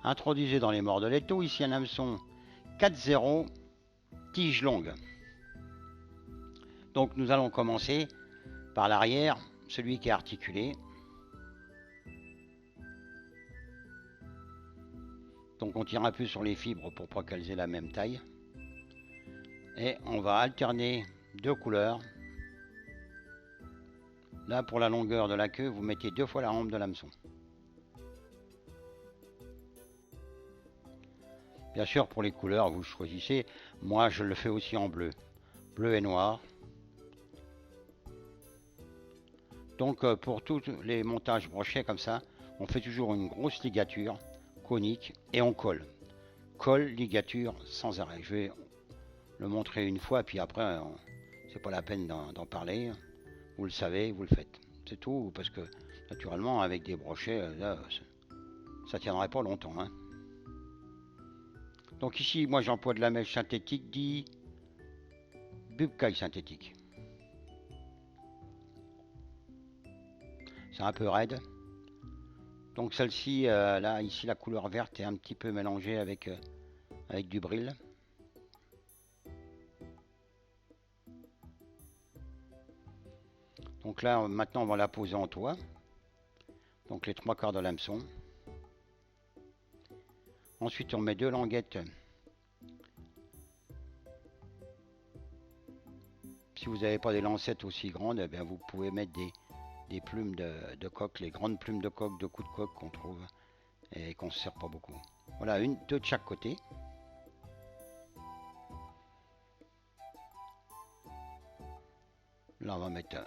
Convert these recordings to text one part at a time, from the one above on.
Introduisez dans les morts de l'étau ici un hameçon 4-0, tige longue. Donc nous allons commencer par l'arrière, celui qui est articulé. Donc on tire un peu sur les fibres pour pas qu'elles aient la même taille. Et on va alterner deux couleurs. Là pour la longueur de la queue, vous mettez 2 fois la rampe de l'hameçon. Bien sûr pour les couleurs vous choisissez. Moi je le fais aussi en bleu. Bleu et noir. Donc pour tous les montages brochets comme ça, on fait toujours une grosse ligature conique et on colle. Colle, ligature sans arrêt. Je vais le montrer une fois puis après c'est pas la peine d'en parler. Vous le savez, vous le faites. C'est tout parce que naturellement avec des brochets là, ça tiendrait pas longtemps. Hein. Donc ici moi j'emploie de la mèche synthétique dit Bubkai synthétique. C'est un peu raide. Donc celle-ci, là, ici la couleur verte est un petit peu mélangée avec du bril. Donc là, maintenant, on va la poser en toit. Donc les 3/4 de l'hameçon. Ensuite, on met 2 languettes. Si vous n'avez pas des lancettes aussi grandes, eh bien, vous pouvez mettre des plumes de coque, les grandes plumes de coque, de coups de coque qu'on trouve et qu'on ne se sert pas beaucoup. Voilà, deux de chaque côté. Là, on va mettre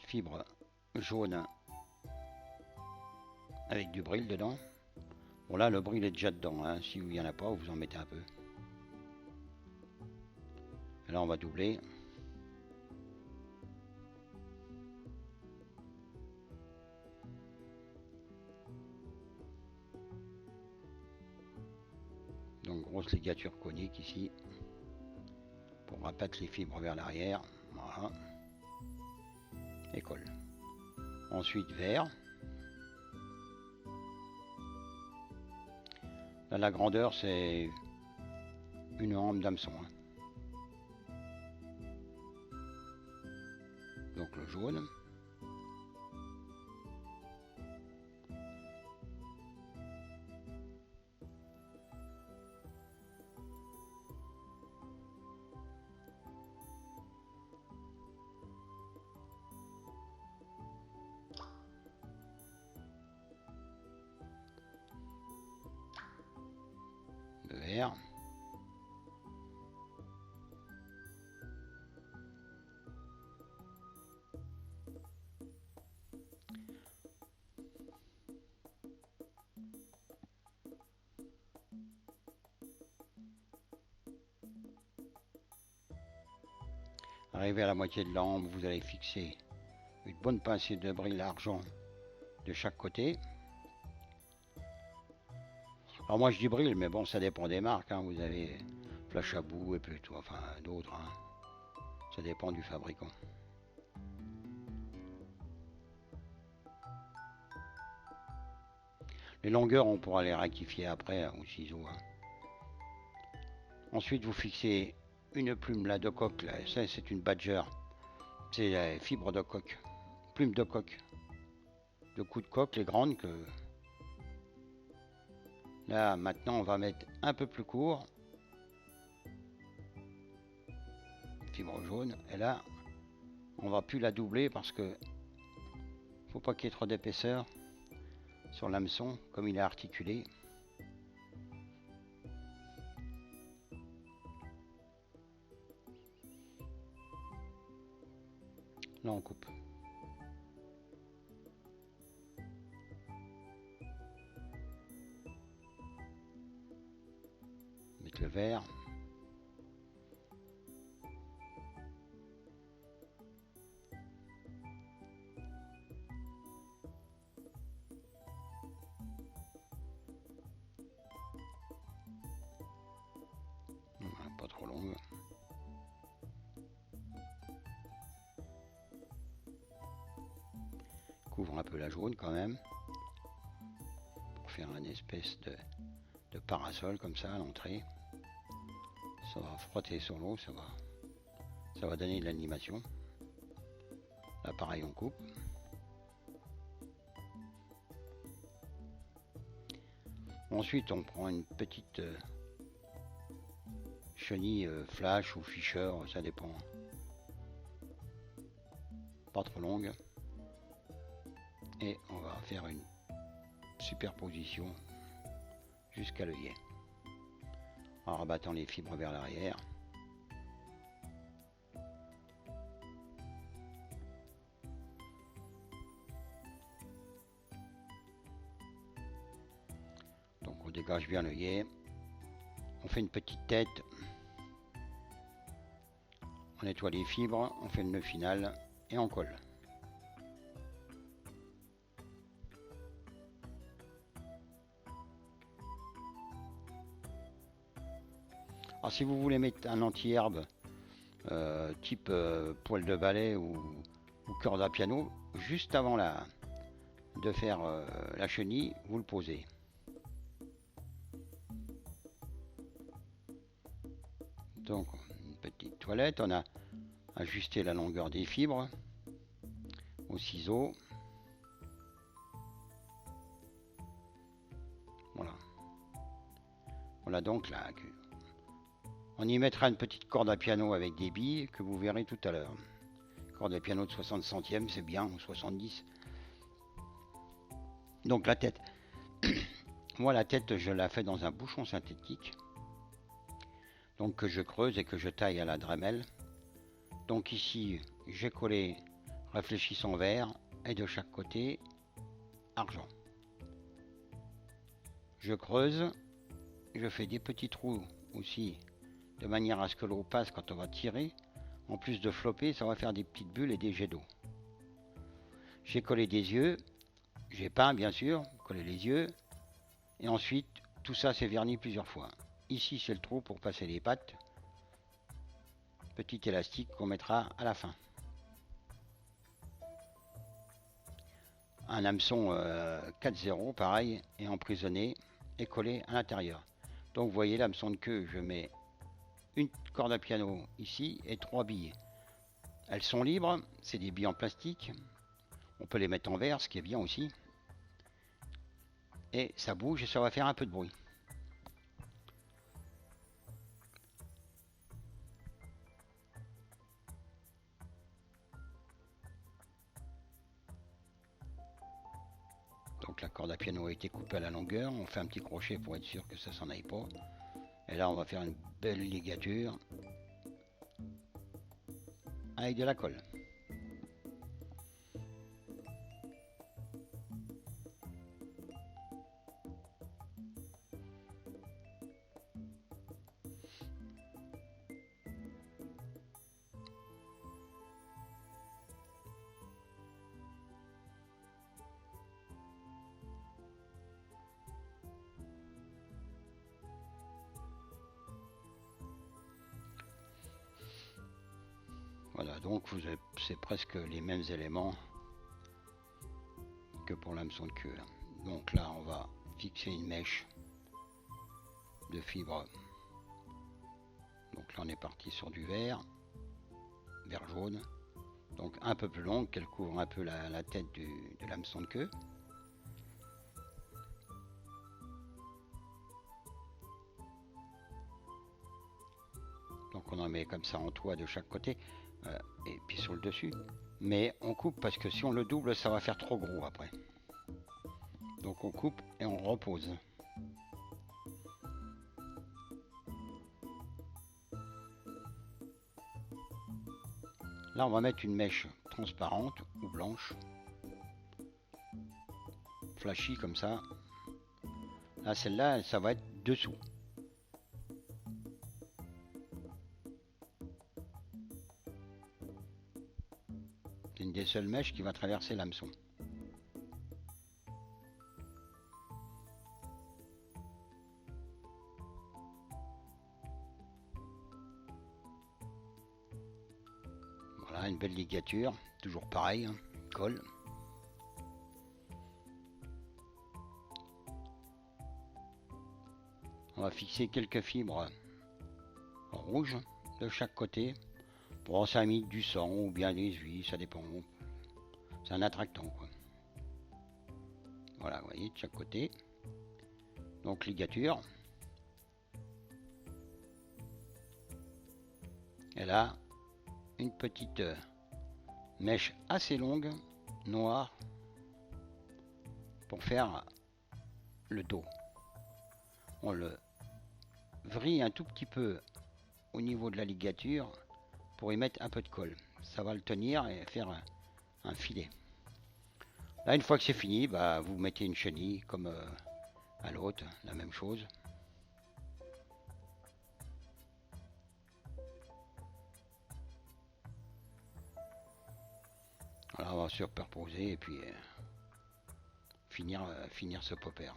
fibre jaune avec du bril dedans. Bon, là, le bril est déjà dedans. Hein. Si il n'y en a pas, vous en mettez un peu. Et là, on va doubler. Donc, grosse ligature conique ici. Pour rabattre les fibres vers l'arrière. Voilà. Et colle. Ensuite, vert. Là, la grandeur, c'est une rampe d'hameçon. Hein. Donc, le jaune. Le vert. Arrivé à la moitié de l'ambre, vous allez fixer une bonne pincée de bril argent de chaque côté. Alors moi je dis bril, mais bon ça dépend des marques. Hein. Vous avez Flash à bout et puis tout, enfin d'autres. Hein. Ça dépend du fabricant. Les longueurs on pourra les rectifier après au ciseau. Hein. Ensuite vous fixez une plume là de coque. Là. Ça c'est une badger. C'est la fibre de coque. Plume de coque. De coups de coque, les grandes que... Là maintenant on va mettre un peu plus court. Fibre jaune. Et là on va plus la doubler parce que faut pas qu'il y ait trop d'épaisseur sur l'hameçon comme il est articulé. Là on coupe. Mettre le vert. Pas trop longue. Couvre un peu la jaune quand même. faire une espèce de parasol comme ça à l'entrée. Ça va frotter sur l'eau, ça va donner de l'animation. Là pareil, on coupe. Ensuite on prend une petite chenille flash ou Fisher, ça dépend. Pas trop longue. Et on va faire une superposition jusqu'à l'œillet. En rabattant les fibres vers l'arrière. Donc on dégage bien l'œillet. On fait une petite tête. On nettoie les fibres, on fait le nœud final et on colle. Alors si vous voulez mettre un anti-herbe type poil de balai ou corde à piano, juste avant de faire la chenille, vous le posez. Donc une petite toilette, on a ajusté la longueur des fibres au ciseau. Voilà. Voilà donc là. On y mettra une petite corde à piano avec des billes que vous verrez tout à l'heure. Corde à piano de 60 centièmes, c'est bien, ou 70. Donc la tête. Moi la tête, je la fais dans un bouchon synthétique. Donc que je creuse et que je taille à la Dremel. Donc ici, j'ai collé réfléchissant vert et de chaque côté, argent. Je creuse, je fais des petits trous aussi, de manière à ce que l'eau passe quand on va tirer. En plus de flopper, ça va faire des petites bulles et des jets d'eau. J'ai collé des yeux, j'ai peint bien sûr, collé les yeux, et ensuite tout ça c'est verni plusieurs fois. Ici c'est le trou pour passer les pattes, petit élastique qu'on mettra à la fin. Un hameçon 4-0 pareil, et emprisonné et collé à l'intérieur. Donc vous voyez l'hameçon de queue, je mets une corde à piano ici et 3 billes. Elles sont libres, c'est des billes en plastique. On peut les mettre en verre, ce qui est bien aussi. Et ça bouge et ça va faire un peu de bruit. Donc la corde à piano a été coupée à la longueur. On fait un petit crochet pour être sûr que ça s'en aille pas. Et là on va faire une belle ligature avec de la colle. Voilà, donc c'est presque les mêmes éléments que pour l'hameçon de queue. Donc là, on va fixer une mèche de fibre. Donc là, on est parti sur du vert jaune. Donc un peu plus longue, qu'elle couvre un peu la tête de l'hameçon de queue. Donc on en met comme ça en toit de chaque côté. Et puis sur le dessus, mais on coupe parce que si on le double ça va faire trop gros après, donc on coupe et on repose. Là on va mettre une mèche transparente ou blanche flashy comme ça. Là celle-là ça va être dessous. C'est une des seules mèches qui va traverser l'hameçon. Voilà, une belle ligature, toujours pareil, hein, colle. On va fixer quelques fibres rouges de chaque côté. Bon, ça imite du sang ou bien des huiles, ça dépend. C'est un attractant, quoi. Voilà, vous voyez, de chaque côté. Donc ligature. Elle a une petite mèche assez longue, noire, pour faire le dos. On le vrille un tout petit peu au niveau de la ligature pour y mettre un peu de colle. Ça va le tenir et faire un filet. Là, une fois que c'est fini, bah, vous mettez une chenille comme à l'autre, la même chose. Voilà, on va superposer et puis finir ce popper.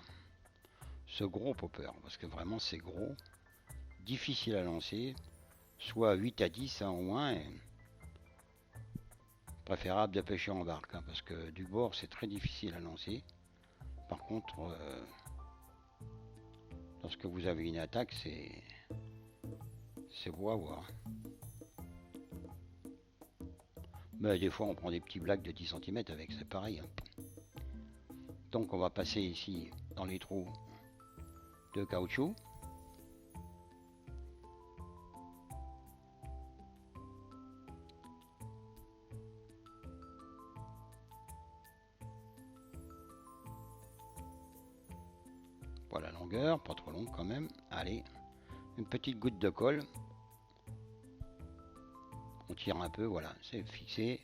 Ce gros popper, parce que vraiment c'est gros, difficile à lancer, soit 8 à 10 hein, au moins, et préférable de pêcher en barque, hein, parce que du bord c'est très difficile à lancer. Par contre, lorsque vous avez une attaque, c'est beau à voir. Mais des fois on prend des petits blagues de 10 cm avec, c'est pareil. Hein. Donc on va passer ici dans les trous de caoutchouc. Voilà la longueur, pas trop longue quand même. Allez, une petite goutte de colle. On tire un peu, voilà, c'est fixé.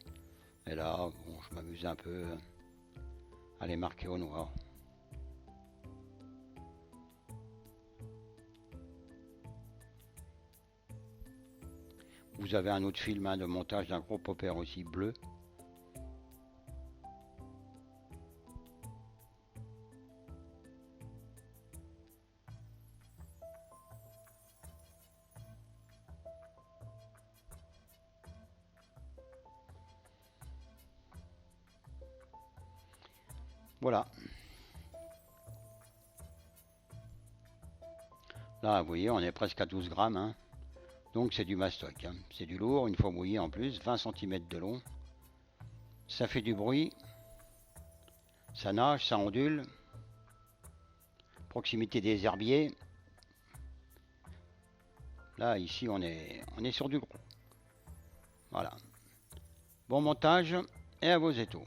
Et là, bon, je m'amuse un peu à les marquer au noir. Vous avez un autre film hein, de montage d'un gros popper aussi bleu. Voilà. Là, vous voyez, on est presque à 12 grammes. Hein. Donc c'est du mastoc. Hein. C'est du lourd, une fois mouillé en plus, 20 cm de long. Ça fait du bruit. Ça nage, ça ondule. Proximité des herbiers. Là, ici, on est sur du gros. Voilà. Bon montage et à vos étaux.